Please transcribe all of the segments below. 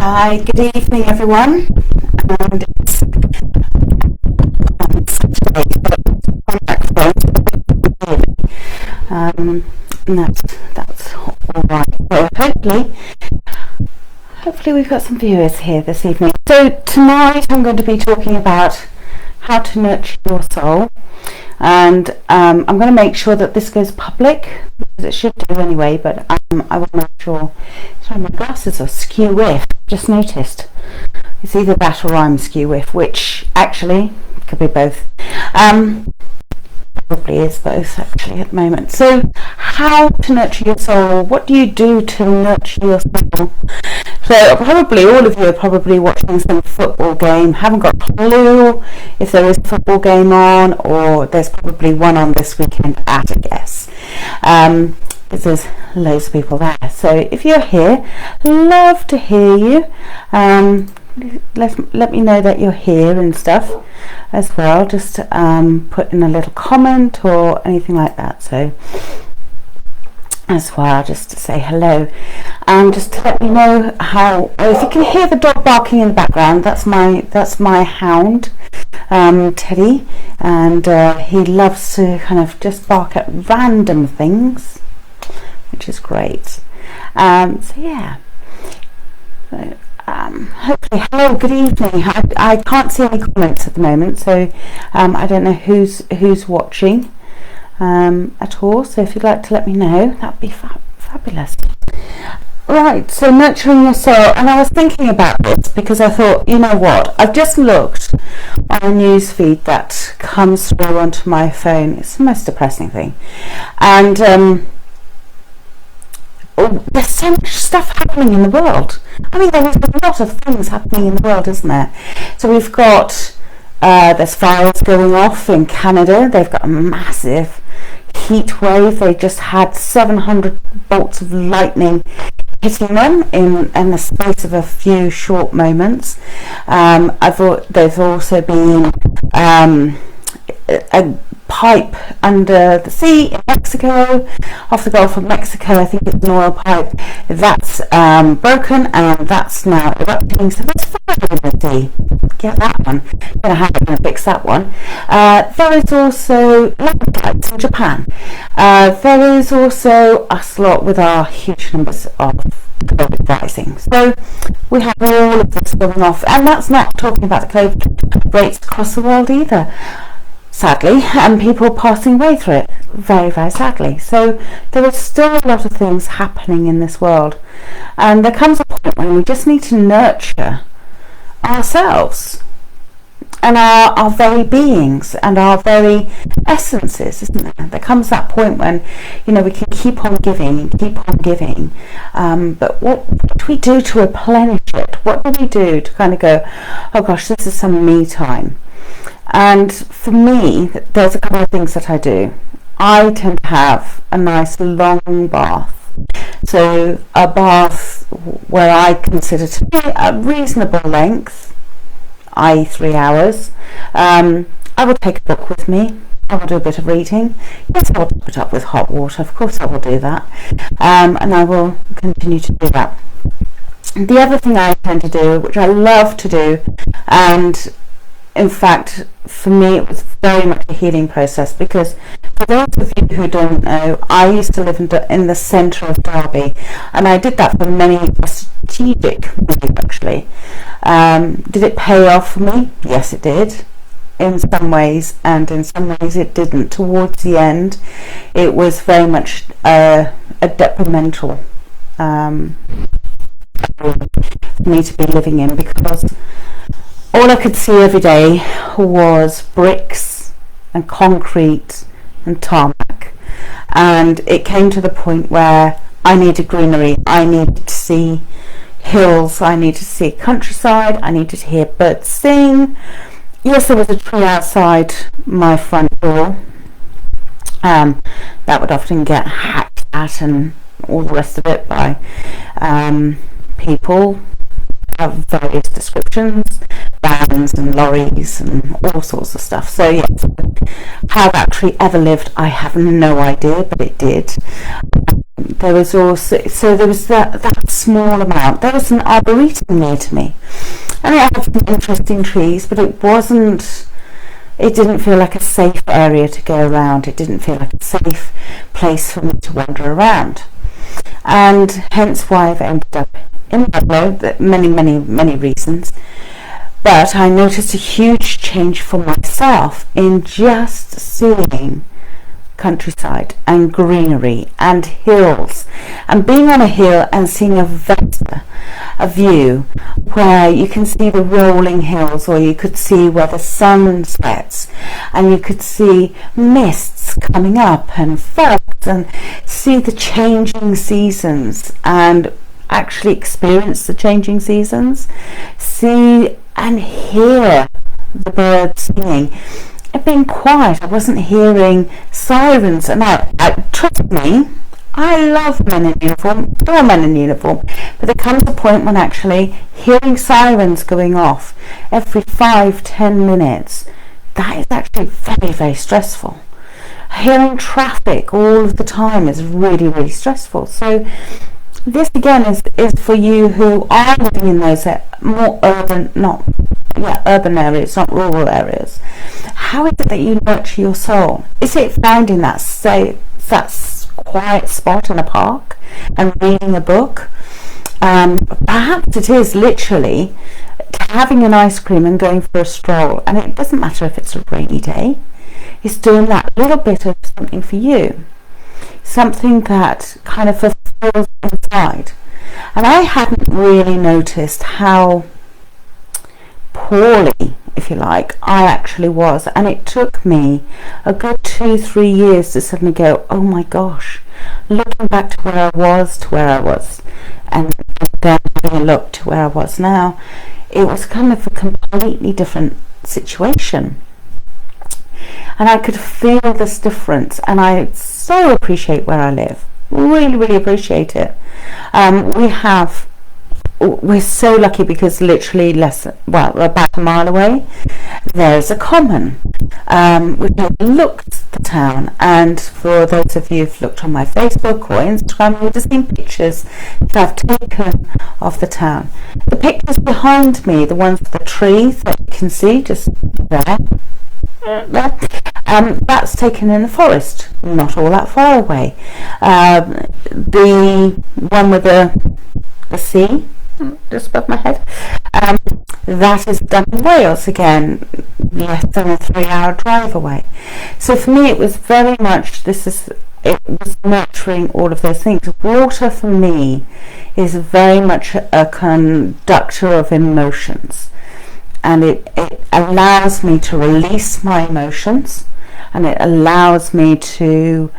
Hi, good evening everyone. And it's Saturday, but I'm back and that's all right. So hopefully we've got some viewers here this evening. So tonight I'm going to be talking about how to nurture your soul, and I'm going to make sure that this goes public, because it should do anyway, but I will make sure. Sorry, my glasses are skew whiff, just noticed. It's either that or I'm skew whiff, which actually could be both. Probably is both actually at the moment. So how to nurture your soul? What do you do to nurture your soul? So probably all of you are probably watching some football game, haven't got a clue if there is a football game on, or there's probably one on this weekend at a guess. There's loads of people there. So if you're here, love to hear you. Let me know that you're here and stuff as well. Just put in a little comment or anything like that. So as well, just to say hello, and just to let me know how. If you can hear the dog barking in the background, that's my hound, Teddy, and he loves to kind of just bark at random things, which is great. So yeah. So, hopefully, hello, good evening. I can't see any comments at the moment, so I don't know who's watching at all. So if you'd like to let me know, that'd be fabulous. Right, so nurturing your soul, and I was thinking about this because I thought, you know what, I've just looked on a news feed that comes through onto my phone. It's the most depressing thing, and there's so much stuff happening in the world. I mean, there is a lot of things happening in the world, isn't there? So we've got there's fires going off in Canada. They've got a massive heat wave. They just had 700 bolts of lightning hitting them in the space of a few short moments. There's also been a pipe under the sea in Mexico, off the Gulf of Mexico. I think it's an oil pipe that's broken, and that's now erupting. So there's fire in the sea. Get that one. Don't know how they're going to fix that one. There is also landslides in Japan. There is also us lot with our huge numbers of COVID rising. So we have all of this going off, and that's not talking about the COVID rates across the world either, sadly, and people passing away through it, very, very sadly. So there is still a lot of things happening in this world, and there comes a point when we just need to nurture ourselves and our very beings and our very essences, isn't there? There comes that point when, you know, we can keep on giving, but what do we do to replenish it? What do we do to kind of go, oh gosh, this is some me time? And for me, there's a couple of things that I do. I tend to have a nice long bath. So a bath where I consider to be a reasonable length, i.e. 3 hours. I will take a book with me. I will do a bit of reading. Yes, I will put up with hot water. Of course I will do that. And I will continue to do that. The other thing I tend to do, which I love to do, and in fact, for me, it was very much a healing process, because for those of you who don't know, I used to live in the centre of Derby, and I did that for a strategic move, actually. Did it pay off for me? Yes, it did, in some ways, and in some ways it didn't. Towards the end, it was very much a detrimental for me to be living in, because all I could see every day was bricks and concrete and tarmac, and it came to the point where I needed greenery. I needed to see hills, I needed to see countryside, I needed to hear birds sing. Yes, there was a tree outside my front door that would often get hacked at and all the rest of it by people of various descriptions, vans and lorries and all sorts of stuff. So yes, how that tree ever lived, I have no idea, but it did. There was also, so there was that small amount. There was an arboretum near to me, and it had some interesting trees, but it didn't feel like a safe area to go around. It didn't feel like a safe place for me to wander around, and hence why I've ended up in Ludlow. Many reasons, but I noticed a huge change for myself in just seeing countryside and greenery and hills, and being on a hill and seeing a view where you can see the rolling hills, or you could see where the sun sets, and you could see mists coming up and fogs, and see the changing seasons, and actually experience the changing seasons, see and hear the birds singing. It being quiet, I wasn't hearing sirens, and I trust me, I love men in uniform, all men in uniform, but there comes a point when actually hearing sirens going off every 5-10 minutes, that is actually very stressful. Hearing traffic all of the time is really stressful. So this again is for you who are living in those more urban areas, not rural areas. How is it that you nurture your soul? Is it finding that quiet spot in a park and reading a book? Perhaps it is literally having an ice cream and going for a stroll, and it doesn't matter if it's a rainy day. It's doing that little bit of something for you, something that kind of fulfills inside. And I hadn't really noticed how poorly, if you like, I actually was, and it took me a good 2-3 years to suddenly go, oh my gosh, looking back to where I was, and then having a look to where I was now, it was kind of a completely different situation, and I could feel this difference, and I so appreciate where I live, really appreciate it. We're so lucky because literally about a mile away there's a common which overlooks the town, and for those of you who've looked on my Facebook or Instagram, you've just seen pictures that I've taken of the town. The pictures behind me, the ones with the trees that you can see just there, that's taken in the forest, not all that far away. The one with the sea just above my head, that is done in Wales, again less than a 3-hour drive away. So for me it was very much it was nurturing all of those things. Water for me is very much a conductor of emotions, and it allows me to release my emotions, and it allows me to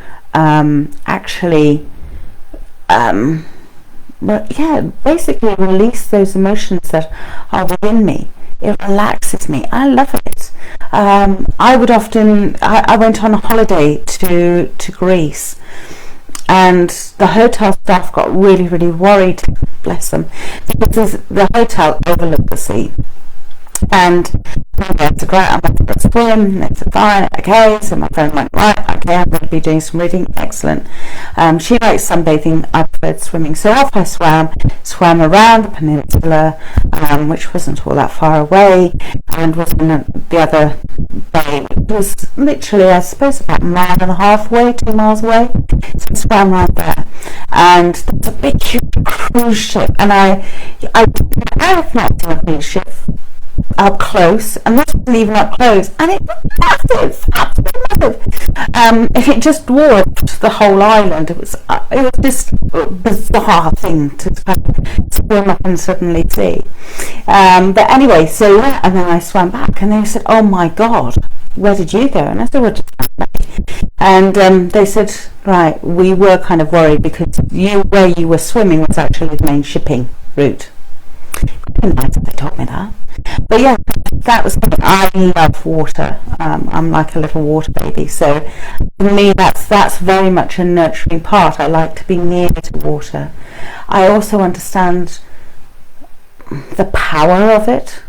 basically release those emotions that are within me. It relaxes me. I love it. I went on a holiday to Greece, and the hotel staff got really worried, bless them, because the hotel overlooked the sea. And I had to go out, I went to swim, they said fine, okay, so my friend went, right, okay, I'm going to be doing some reading, excellent. She likes sunbathing, I preferred swimming, so off I swam around the peninsula, which wasn't all that far away, and was in the other bay. It was literally, I suppose, about 1.5 miles away, 2 miles away, so I swam right there, and there's a big huge cruise ship, and I have not seen a cruise ship up close, and this wasn't even up close, and it was massive, absolutely massive. It just dwarfed the whole island. It was this bizarre thing to kind of swim up and suddenly see. But anyway, so and then I swam back, and they said, "Oh my God, where did you go?" And I said, "Well, just back." And they said, "Right, we were kind of worried because where you were swimming was actually the main shipping route." Nice if they told me that. But yeah, that was something. I love water. I'm like a little water baby, so for me that's very much a nurturing part. I like to be near to water. I also understand the power of it,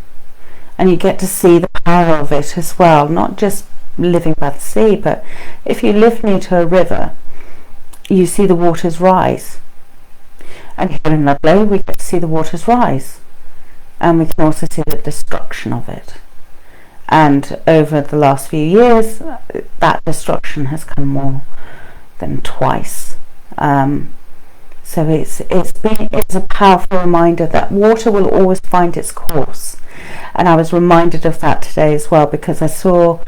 and you get to see the power of it as well, not just living by the sea, but if you live near to a river, you see the waters rise. And here in Ludlow we get to see the waters rise, and we can also see the destruction of it. And over the last few years, that destruction has come more than twice. So it's a powerful reminder that water will always find its course. And I was reminded of that today as well, because I saw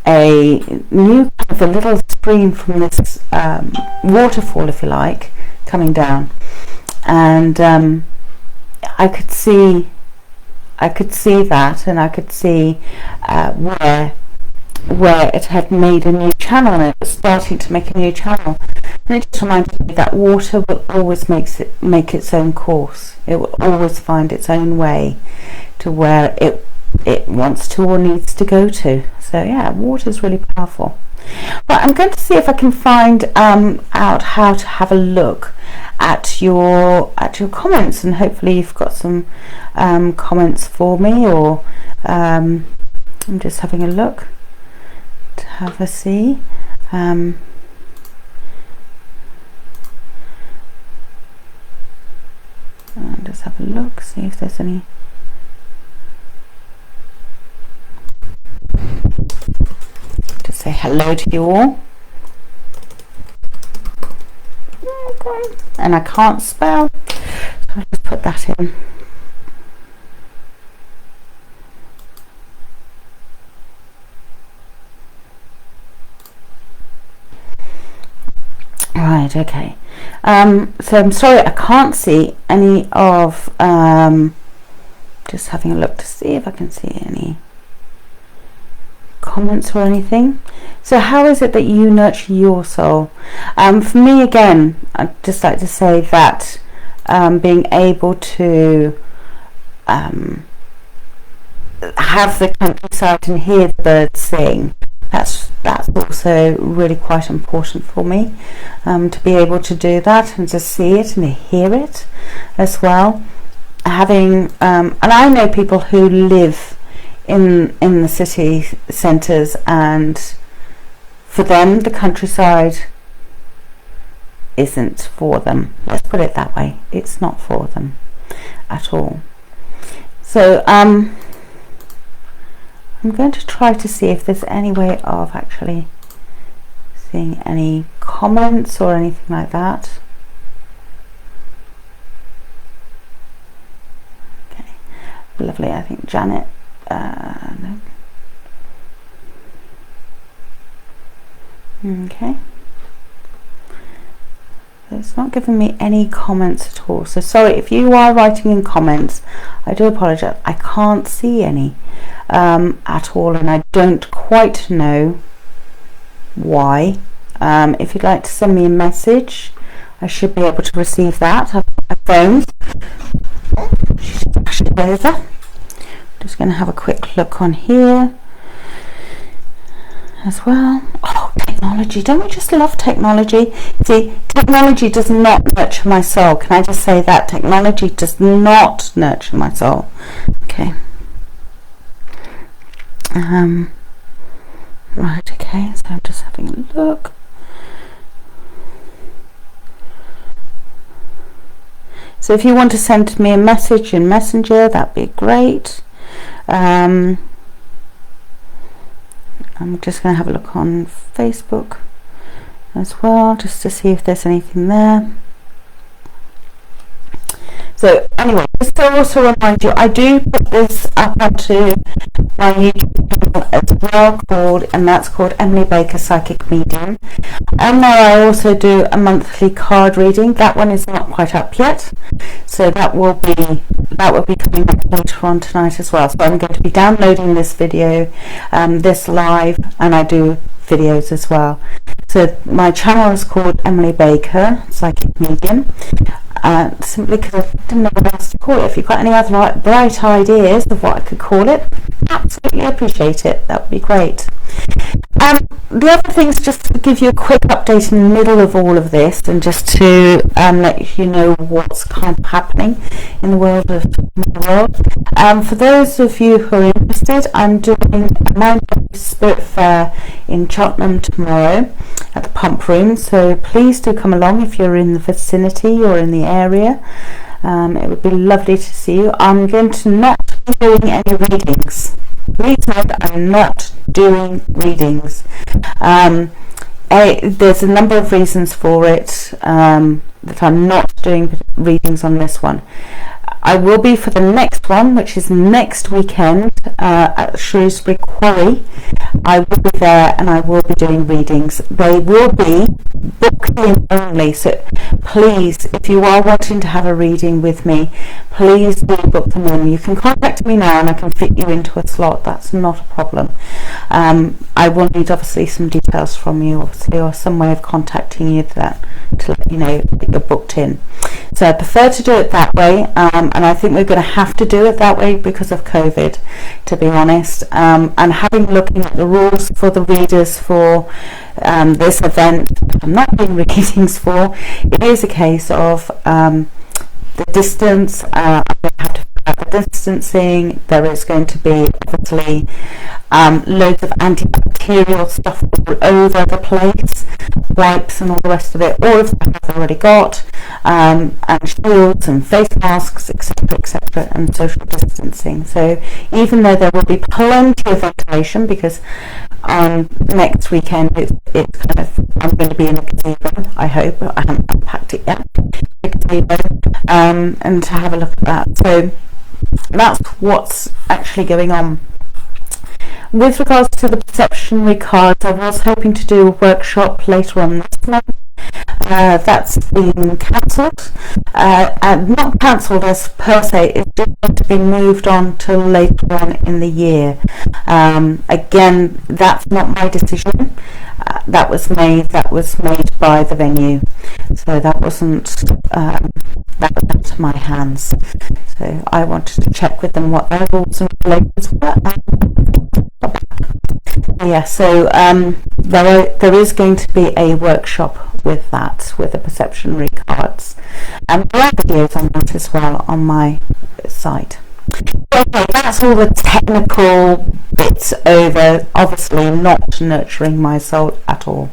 a little stream from this waterfall, if you like, coming down, and I could see that, and I could see where it had made a new channel, and it was starting to make a new channel. And it just reminded me that water will always make its own course. It will always find its own way to where it wants to or needs to go to. So yeah, water is really powerful. Well, I'm going to see if I can find out how to have a look at your comments, and hopefully you've got some comments for me, or I'm just having a look to have a see. I'll just have a look, see if there's any. Just say hello to you all. Okay. And I can't spell, so I'll just put that in. Right, okay. So I'm sorry I can't see any of, just having a look to see if I can see any comments or anything. So how is it that you nurture your soul? For me, again, I'd just like to say that being able to have the countryside and hear the birds sing, that's also really quite important for me, to be able to do that and to see it and hear it as well. Having and I know people who live in the city centres, and for them the countryside isn't for them. Let's put it that way. It's not for them at all. So I'm going to try to see if there's any way of actually seeing any comments or anything like that. Okay, lovely. I think Janet, no. Okay, it's not giving me any comments at all, so sorry if you are writing in comments. I do apologize. I can't see any at all, and I don't quite know why. If you'd like to send me a message, I should be able to receive that. I've phoned. Flash it over. Just going to have a quick look on here as well. Oh, technology. Don't we just love technology? See, technology does not nurture my soul. Can I just say that? Technology does not nurture my soul. Okay. Right, okay, so I'm just having a look. So if you want to send me a message in Messenger, that'd be great. I'm just going to have a look on Facebook as well, just to see if there's anything there. So anyway, just to also remind you, I do put this up onto my YouTube channel as well, and that's called Emily Baker Psychic Medium. And there I also do a monthly card reading. That one is not quite up yet, so that will be coming up later on tonight as well. So I'm going to be downloading this video, this live, and I do videos as well. So my channel is called Emily Baker Psychic Medium. Simply because I didn't know what else to call it. If you've got any other bright ideas of what I could call it, absolutely appreciate it. That would be great. The other thing is just to give you a quick update in the middle of all of this, and just to let you know what's kind of happening in the world of for those of you who are interested, I'm doing a Mind Spirit Fair in Cheltenham tomorrow at the Pump Room, so please do come along if you're in the vicinity or in the area. It would be lovely to see you. I'm going to not be doing any readings. Please note, I'm not doing readings. There's a number of reasons for it that I'm not doing readings on this one. I will be for the next one, which is next weekend at Shrewsbury Quarry. I will be there and I will be doing readings. They will be booked in only, so please, if you are wanting to have a reading with me, please do book them in. You can contact me now and I can fit you into a slot. That's not a problem. I will need obviously some details from you, obviously, or some way of contacting you to let you know that you're booked in. So I prefer to do it that way, and I think we're going to have to do it that way because of COVID, to be honest. And having looking at the rules for the readers for this event, I'm not doing readings for, it is a case of the distance. I'm going to have to the distancing. There is going to be obviously loads of antibacterial stuff all over the place, wipes and all the rest of it. All of that I've already got, and shields and face masks, etc., and social distancing. So even though there will be plenty of ventilation, because next weekend it's kind of, I'm going to be in a gazebo, I hope. I haven't unpacked it yet. A gazebo, and to have a look at that. So that's what's actually going on. With regards to the perceptionary cards, I was hoping to do a workshop later on this month. That's been cancelled. Not cancelled as per se, it's just going to be moved on to later on in the year. Again, that's not my decision. That was made by the venue, so that wasn't that was out of my hands. So I wanted to check with them what their rules and regulations were. Yeah, so there is going to be a workshop with that, with the perceptionary cards, and there are videos on that as well on my site. Okay, that's all the technical bits over, obviously not nurturing my soul at all.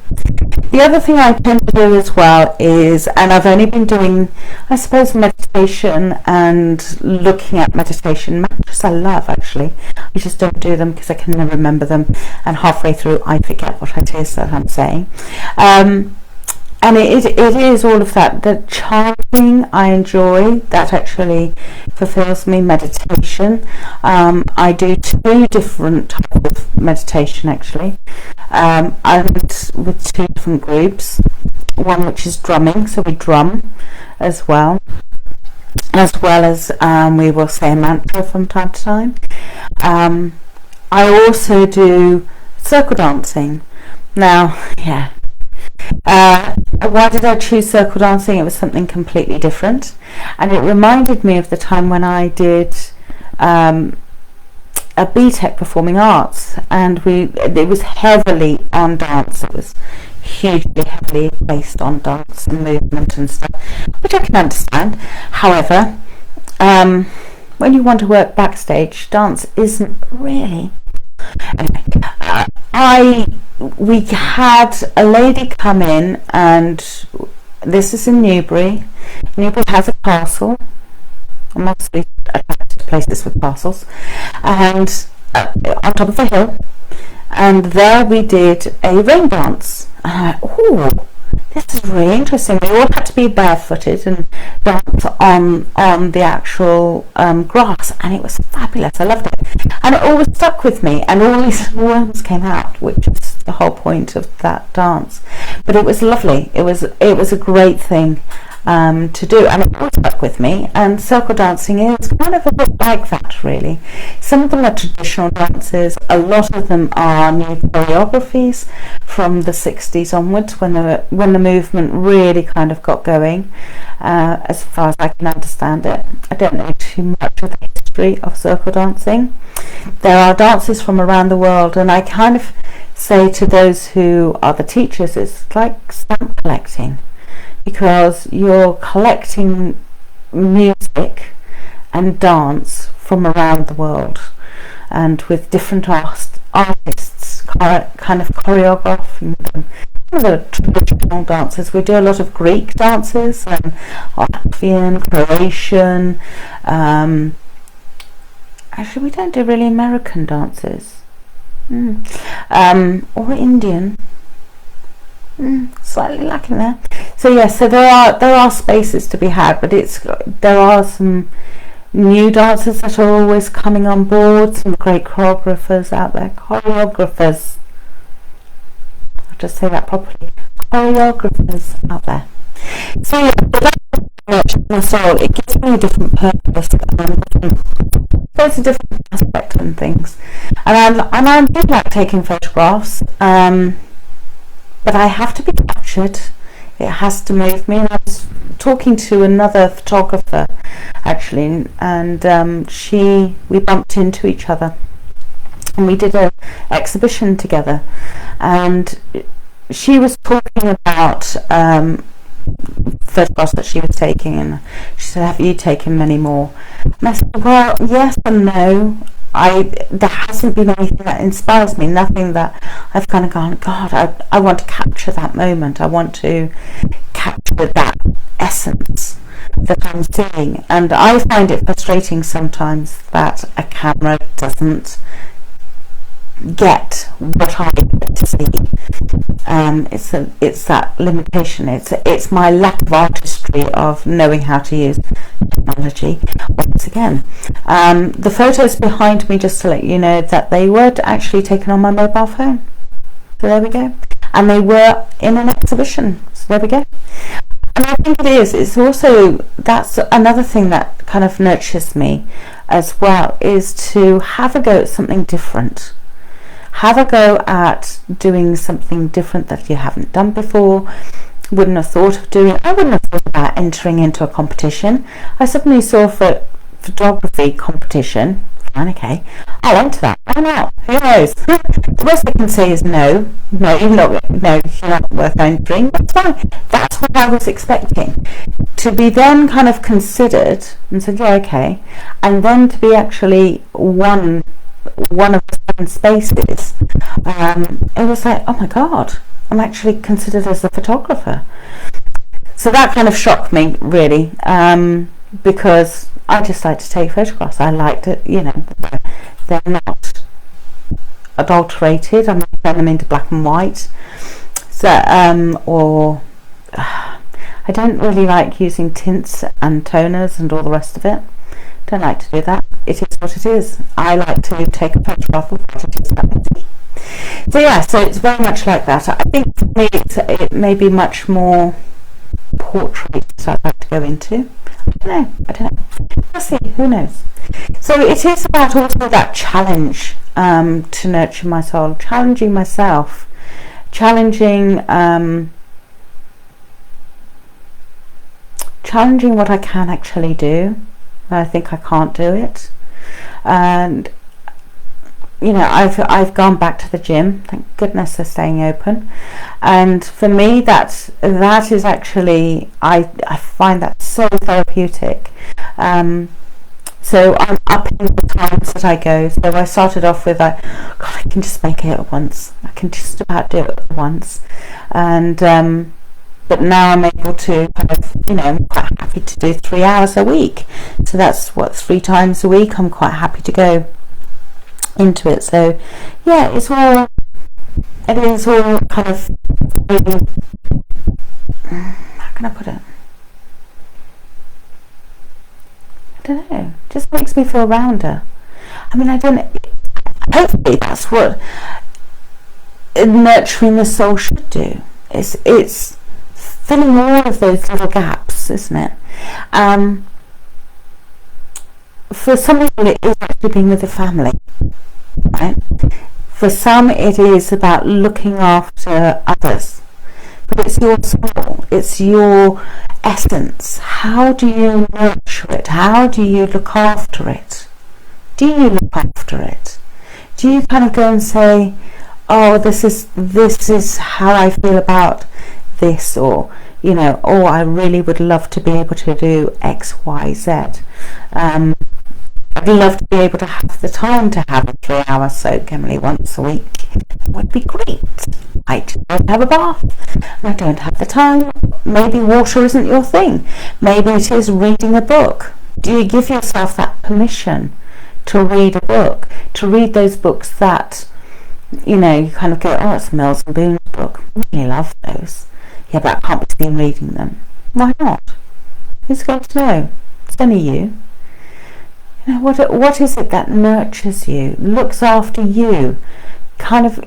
The other thing I tend to do as well is, and I've only been doing, I suppose, meditation and looking at meditation mantras. I love, actually. I just don't do them because I can never remember them, and halfway through I forget what it is that I'm saying. And it is all of that. The chanting I enjoy, that actually fulfills me. Meditation, I do 2 different types of meditation actually, and with 2 different groups. One which is drumming, so we drum as well as we will say a mantra from time to time. I also do circle dancing. Now, yeah. Why did I choose circle dancing? It was something completely different, and it reminded me of the time when I did a BTEC Performing Arts, and it was heavily on dance. It was hugely heavily based on dance and movement and stuff, which I can understand. However, when you want to work backstage, dance isn't really. Anyway, we had a lady come in, and this is in Newbury. Newbury has a castle. I'm obviously attracted to places with castles, and on top of a hill, and there we did a rain dance. Oh, this is really interesting. We all had to be barefooted and dance on the actual grass, and it was fabulous. I loved it, and it always stuck with me, and all these worms came out, which is the whole point of that dance. But it was lovely. It was a great thing. to do, and it all stuck with me. And circle dancing is kind of a bit like that, really. Some of them are traditional dances, a lot of them are new choreographies from the 60s onwards, when the movement really kind of got going, as far as I can understand it. I don't know too much of the history of circle dancing. There are dances from around the world, and I kind of say to those who are the teachers, it's like stamp collecting, because you're collecting music and dance from around the world, and with different artists kind of choreographing them. Some of the traditional dances, we do a lot of Greek dances and Latvian, Croatian. Actually, we don't do really American dances. Or Indian. Slightly lacking there. So yes, so there are spaces to be had, but there are some new dancers that are always coming on board, some great choreographers out there. Choreographers. I'll just say that properly. Choreographers out there. So yeah, that's my soul. It gives me a different purpose. There's a different aspect and things, and I do like taking photographs, but I have to be captured. It has to move me. And I was talking to another photographer actually, and we bumped into each other, and we did an exhibition together, and she was talking about photographs that she was taking, and she said, "Have you taken many more?" And I said, "Well, yes and no. There hasn't been anything that inspires me, nothing that I've kind of gone, God, I want to capture that moment. I want to capture that essence that I'm seeing." And I find it frustrating sometimes that a camera doesn't get what I get to see. It's that limitation. It's my lack of artistry of knowing how to use technology. Once again, the photos behind me, just to let you know, that they were actually taken on my mobile phone. So there we go. And they were in an exhibition. So there we go. And I think it's also, that's another thing that kind of nurtures me as well, is to have a go at something different. Have a go at doing something different that you haven't done before, wouldn't have thought of doing. I wouldn't have thought about entering into a competition. I suddenly saw a photography competition. Fine, okay, I'll enter that. Why not? Who knows? The worst they can say is no, you're not worth entering. That's fine. That's what I was expecting. To be then kind of considered and said, yeah, okay, and then to be actually one of the 7 spaces, it was like, oh my God, I'm actually considered as a photographer. So that kind of shocked me, really, because I just like to take photographs. I like to, they're not adulterated. I'm not turning them into black and white. So, I don't really like using tints and toners and all the rest of it. Don't like to do that. It is what it is. I like to take a photograph of what it is that I see. So yeah, so it's very much like that. I think for me it may be much more portraits I'd like to go into. I don't know. We'll see. Who knows? So it is about also that challenge to nurture my soul, challenging myself, challenging what I can actually do. I think I can't do it, and I've gone back to the gym. Thank goodness they're staying open, and for me that is actually I find that so therapeutic. So I'm upping the times that I go. So I started off with God, I can just make it at once. I can just about do it at once, and but now I'm able to kind of, I'm quite happy to do 3 hours a week. So that's 3 times a week. I'm quite happy to go into it. So yeah, it is all kind of, how can I put it? I don't know. Just makes me feel rounder. I mean, hopefully that's what nurturing the soul should do. It's filling all of those little gaps loss, isn't it? For some people it is actually being with the family, right? For some it is about looking after others, but it's your soul, it's your essence. How do you nurture it? How do you look after it? Do you look after it? Do you kind of go and say, oh, this is how I feel about this, or oh, I really would love to be able to do X, Y, Z. I'd love to be able to have the time to have a 3-hour soak, Emily, once a week. It would be great. I don't have a bath. I don't have the time. Maybe water isn't your thing. Maybe it is reading a book. Do you give yourself that permission to read a book? To read those books that, you kind of go, oh, it's Mills and Boon's book. I really love those. Yeah, but I can't be seen reading them. Why not? Who's going to know? It's only you. What is it that nurtures you, looks after you, kind of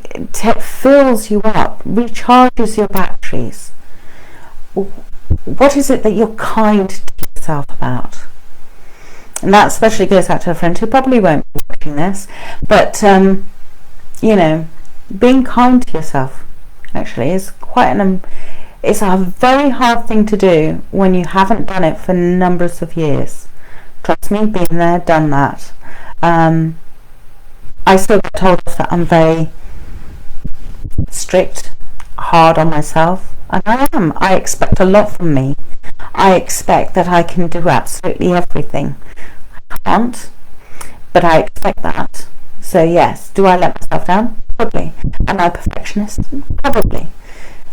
fills you up, recharges your batteries? What is it that you're kind to yourself about? And that especially goes out to a friend who probably won't be watching this, but being kind to yourself actually is it's a very hard thing to do when you haven't done it for numbers of years. Trust me, been there, done that. I still get told that I'm very strict, hard on myself, and I am. I expect a lot from me. I expect that I can do absolutely everything. I can't, but I expect that. So yes, do I let myself down? Probably. Am I a perfectionist? Probably.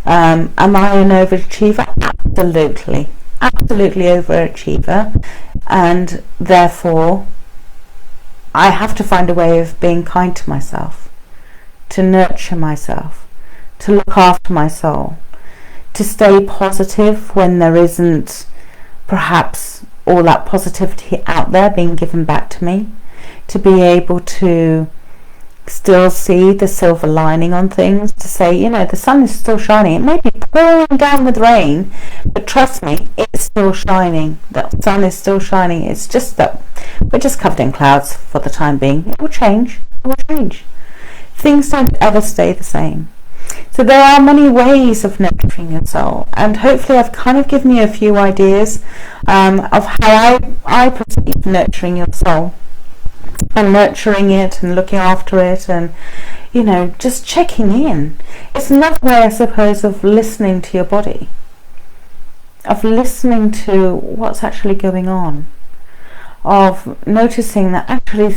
Am I an overachiever? Absolutely. Absolutely overachiever, and therefore I have to find a way of being kind to myself, to nurture myself, to look after my soul, to stay positive when there isn't perhaps all that positivity out there being given back to me, to be able to still see the silver lining on things, to say, the sun is still shining. It may be pouring down with rain, but trust me, it's still shining. The sun is still shining. It's just that we're just covered in clouds for the time being. It will change. It will change. Things don't ever stay the same. So there are many ways of nurturing your soul, and hopefully I've kind of given you a few ideas of how I perceive nurturing your soul, and nurturing it and looking after it, and just checking in. It's another way, I suppose, of listening to your body, of listening to what's actually going on, of noticing that actually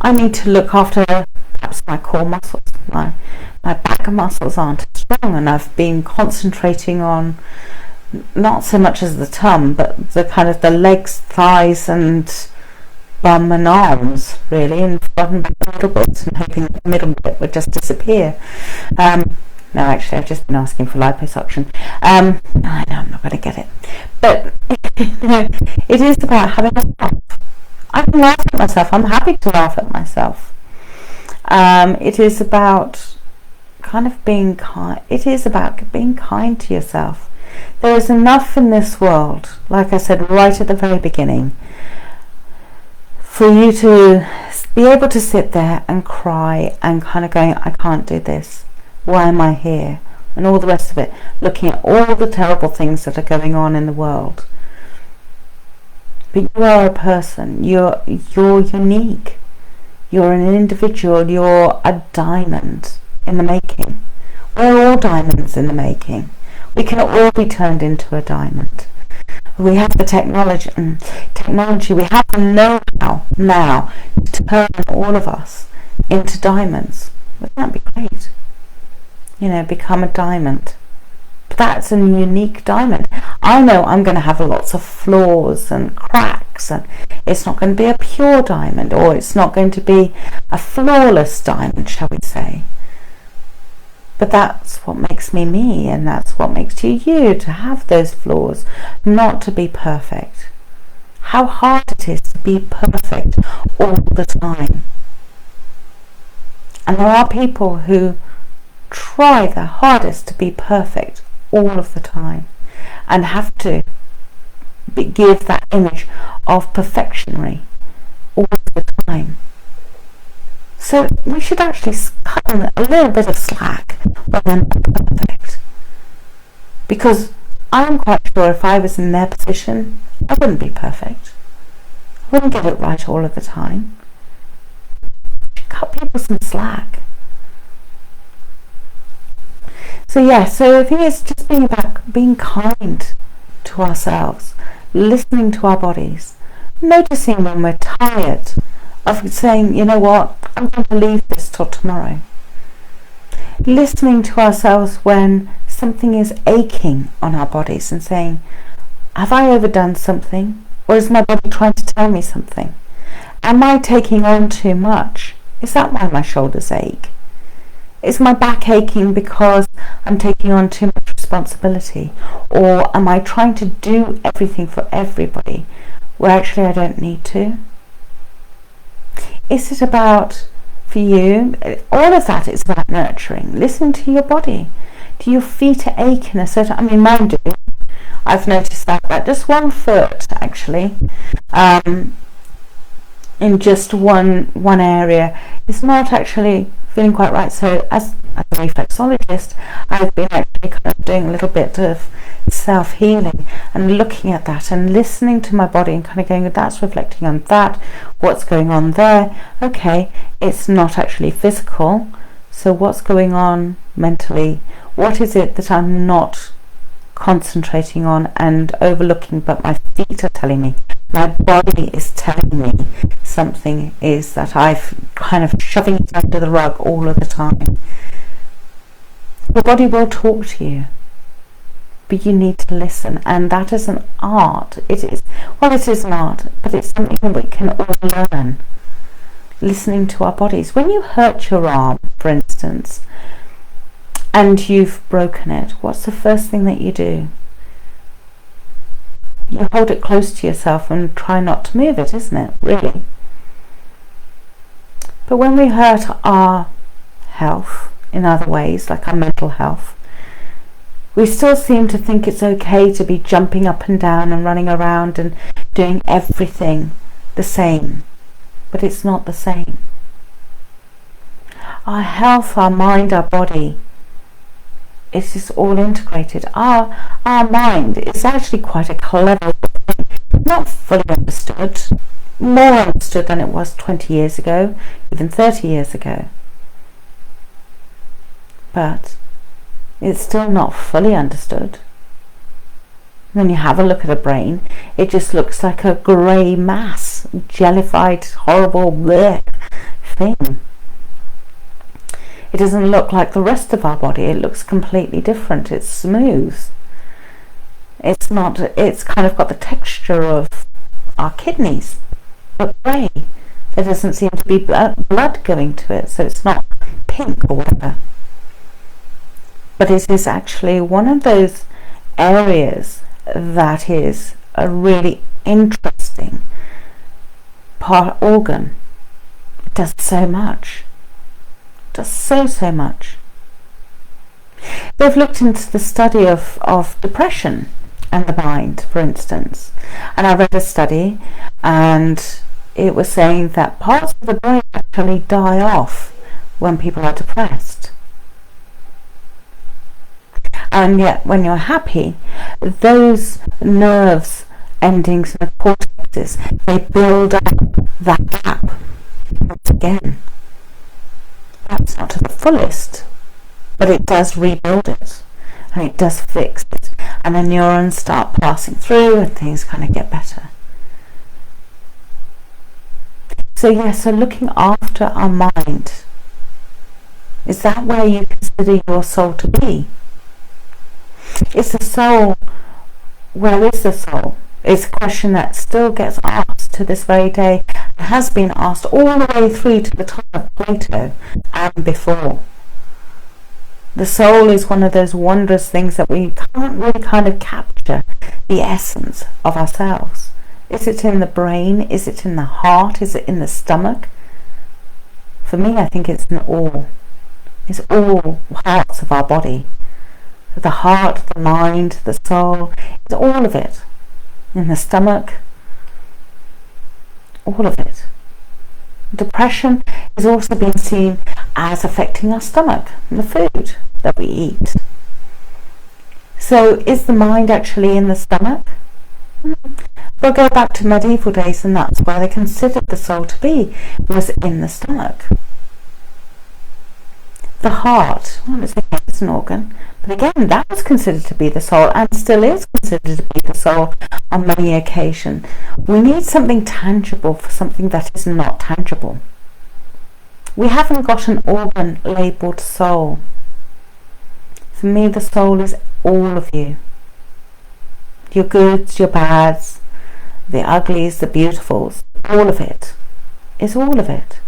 I need to look after perhaps my core muscles. My back muscles aren't as strong, and I've been concentrating on not so much as the tum, but the kind of the legs, thighs, and bum and arms, really, and front and back a little bit, and hoping that the middle bit would just disappear. No, actually, I've just been asking for liposuction. I know I'm not going to get it, but it is about having a laugh. I can laugh at myself. I'm happy to laugh at myself. It is about kind of being kind. It is about being kind to yourself. There is enough in this world, like I said right at the very beginning, for you to be able to sit there and cry and kind of going, I can't do this. Why am I here? And all the rest of it, looking at all the terrible things that are going on in the world. But you are a person. You're unique. You're an individual. You're a diamond in the making. We're all diamonds in the making. We can all be turned into a diamond. We have the technology. We have the know-how now to turn all of us into diamonds. Wouldn't that be great? Become a diamond. But that's a unique diamond. I know I'm going to have lots of flaws and cracks, and it's not going to be a pure diamond, or it's not going to be a flawless diamond, shall we say. But that's what makes me me, and that's what makes you to have those flaws, not to be perfect. How hard it is to be perfect all the time. And there are people who try their hardest to be perfect all of the time. and have to give that image of perfectionary all the time. So we should actually cut them a little bit of slack when they're not perfect. Because I'm quite sure if I was in their position, I wouldn't be perfect. I wouldn't get it right all of the time. Cut people some slack. So I think it's just being kind to ourselves, listening to our bodies, noticing when we're tired, of saying, you know what, I'm going to leave this till tomorrow. Listening to ourselves when something is aching on our bodies and saying, have I overdone something? Or is my body trying to tell me something? Am I taking on too much? Is that why my shoulders ache? Is my back aching because I'm taking on too much responsibility? Or am I trying to do everything for everybody where actually I don't need to? Is it about, for you, all of that is about nurturing. Listen to your body. Do your feet ache in a certain, mine do. I've noticed that just one foot actually, in just one area is not actually feeling quite right. So as a reflexologist, I've been actually kind of doing a little bit of self-healing and looking at that and listening to my body and kind of going, that's reflecting on that, what's going on there. Okay, it's not actually physical, so what's going on mentally? What is it that I'm not concentrating on and overlooking, but my feet are telling me, my body is telling me something is that I've kind of shoving it under the rug all of the time? Your body will talk to you, but you need to listen, and that is an art. It is an art, but it's something that we can all learn. Listening to our bodies. When you hurt your arm, for instance, and you've broken it, what's the first thing that you do? You hold it close to yourself and try not to move it, isn't it? Really. But when we hurt our health in other ways, like our mental health, we still seem to think it's okay to be jumping up and down and running around and doing everything the same. But it's not the same. Our health, our mind, our body, it's just all integrated. Our mind is actually quite a clever thing, not fully understood, more understood than it was 20 years ago, even 30 years ago. But it's still not fully understood. When you have a look at a brain, it just looks like a grey mass, jellified, horrible bleh thing. It doesn't look like the rest of our body. It looks completely different. It's smooth. It's not. It's kind of got the texture of our kidneys, but grey. There doesn't seem to be blood going to it, so it's not pink or whatever. But it is actually one of those areas that is a really interesting organ. It does so much. It does so much. They've looked into the study of depression and the mind, for instance. And I read a study and it was saying that parts of the brain actually die off when people are depressed. And yet when you're happy, those nerves endings in the cortexes, they build up that gap once again. Perhaps not to the fullest, but it does rebuild it and it does fix it, and the neurons start passing through and things kind of get better. So looking after our mind, is that where you consider your soul to be? Is the soul, where is the soul? It's a question that still gets asked to this very day. It has been asked all the way through to the time of Plato and before. The soul is one of those wondrous things that we can't really kind of capture the essence of ourselves. Is it in the brain? Is it in the heart? Is it in the stomach? For me, I think it's in all. It's all parts of our body. the heart, the mind, the soul. It's all of it. In the stomach, all of it. Depression is also being seen as affecting our stomach and the food that we eat. So is the mind actually in the stomach? We'll go back to medieval days, and that's where they considered the soul to be, was in the stomach. The heart, well, it's an organ, but again, that was considered to be the soul, and still is considered to be the soul on many occasions. We need something tangible for something that is not tangible. We haven't got an organ labelled soul. For me, the soul is all of you. Your goods, your bads, the uglies, the beautifuls, all of it. It's all of it.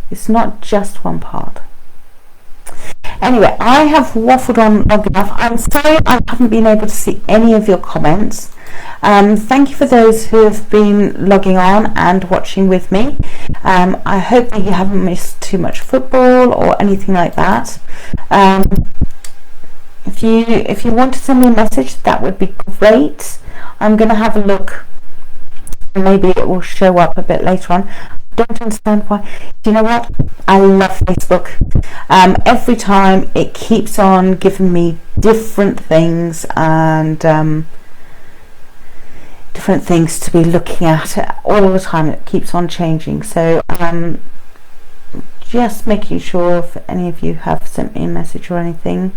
It's not just one part. Anyway, I have waffled on long enough. I'm sorry I haven't been able to see any of your comments. Thank you for those who have been logging on and watching with me. I hope that you haven't missed too much football or anything like that. If you want to send me a message, that would be great. I'm going to have a look. Maybe it will show up a bit later on. Don't understand why. Do you know what? I love Facebook. Every time it keeps on giving me different things and different things to be looking at all the time. It keeps on changing. So just making sure if any of you have sent me a message or anything.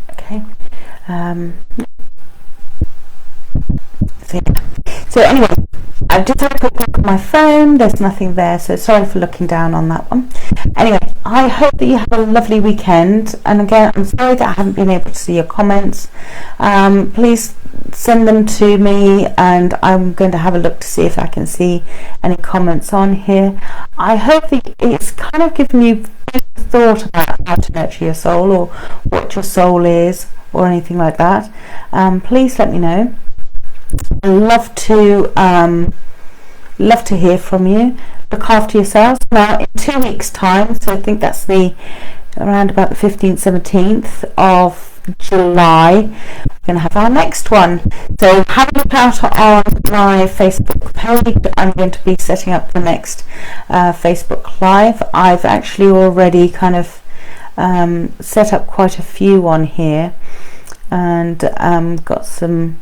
Okay. So anyway, I've just had a quick look at my phone. There's nothing there, so sorry for looking down on that one. Anyway, I hope that you have a lovely weekend, and again, I'm sorry that I haven't been able to see your comments. Please send them to me, and I'm going to have a look to see if I can see any comments on here. I hope that it's kind of given you thought about how to nurture your soul, or what your soul is, or anything like that. Please let me know. I love to hear from you. Look after yourselves. Now in 2 weeks time, so I think that's around about the 15th 17th of July, we're going to have our next one. So have a look out on my Facebook page. I'm going to be setting up the next Facebook Live. I've actually already kind of set up quite a few on here, and got some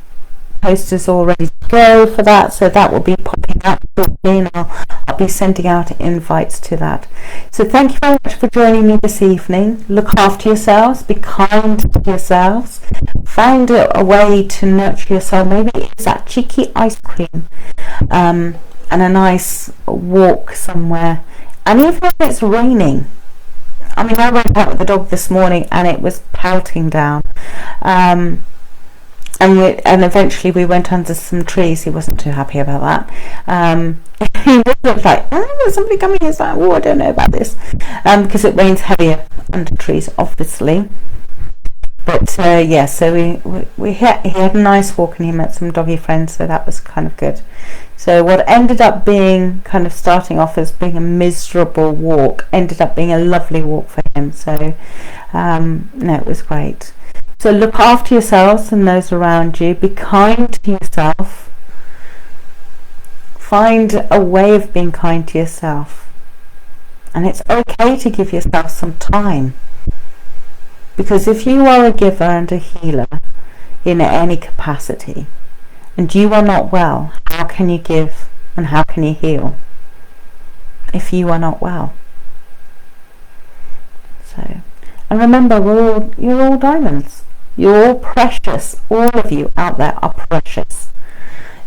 posters all ready to go for that, so that will be popping up shortly, and I'll be sending out invites to that. So thank you very much for joining me this evening. Look after yourselves, be kind to yourselves, find a way to nurture your soul. Maybe it's that cheeky ice cream, and a nice walk somewhere, and even if it's raining. I mean, I went out with the dog this morning and it was pelting down, and eventually we went under some trees. He wasn't too happy about that. He was like, oh, there's somebody coming. He's like, oh, I don't know about this, because it rains heavier under trees, obviously. But yeah, so he had a nice walk, and he met some doggy friends, so that was kind of good. So what ended up being kind of starting off as being a miserable walk ended up being a lovely walk for him. So no, it was great. So look after yourselves and those around you. Be kind to yourself. Find a way of being kind to yourself. And it's okay to give yourself some time. Because if you are a giver and a healer in any capacity, and you are not well, how can you give and how can you heal if you are not well? So, and remember, you're all diamonds. You're all precious. All of you out there are precious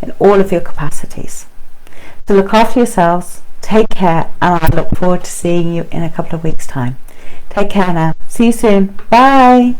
in all of your capacities. So look after yourselves, take care, and I look forward to seeing you in a couple of weeks' time. Take care now. See you soon. Bye.